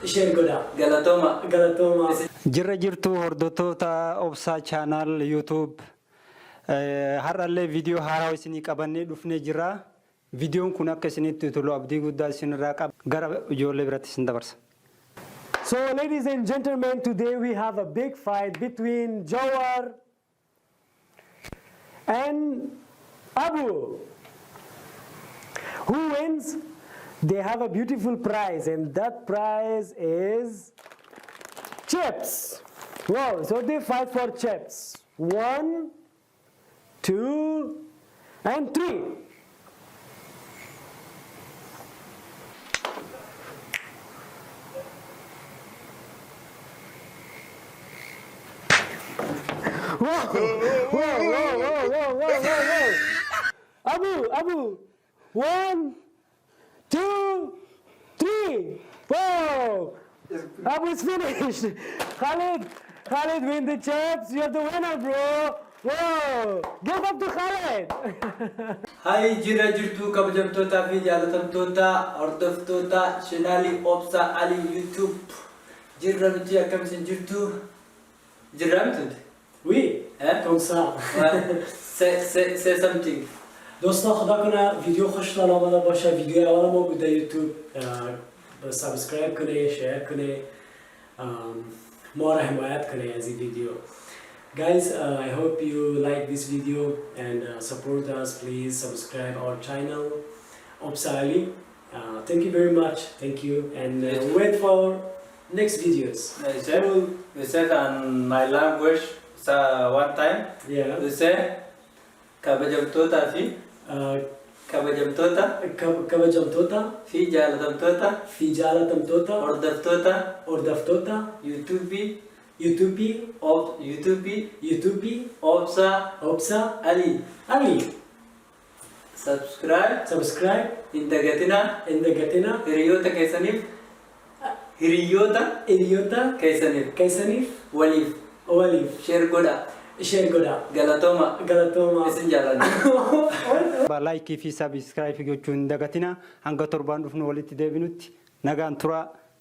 share godhaa. Galatoma. Jirra jirtu hordoftoota obsaa channel YouTube. Har'allee viidiyoo haaraa isinii qabannee dhufnee jirra. Viidiyoon kun akka isinitti tolu abdii guddaa isinirraa qaba. Gara ijoollee biratti isin dabarsa. So, ladies and gentlemen, today we have a big fight between Jawar and Abu. Who wins? They have a beautiful prize, and that prize is chips. Wow, so they fight for chips. 1, 2, and 3. Whoa. Abu. 1, 2, 3. Whoa. Abu's finished. Khalid win the chips. You're the winner, bro. Whoa. Give up to Khalid. Hi, jirra jirtu kabajamtoota fi jaalatamtoota hordoftoota channel Obsa Ali YouTube. Jirra nuti akkam isin jirtu? Jirra mituuti? Oui. Comme ça. Say something. دوستان خدا کنه ویدیو خوشتون آمده باشه. ویدیو اول ما بوده یوتیوب سابسکرایب کنه، شیر کنه، ما را حمایت کنه از این ویدیو. Guys, I hope you like this video and support us. Please subscribe our channel Obsa Ali. Thank you very much. Thank you, and wait for next videos. We said on my language one time. Yeah. We say kabajamtoota fi kabajamtoota fi jaalatamtoota hordoftoota YouTube Obsa Ali. Subscribe in the gatina hiriyoota keessaniif waliif share godhaa. Galatoma. Isin jaalladha. Like fi subscribe gochuun dagatina hanga torbaan dhufnu walitti deebinutti nagaan tura.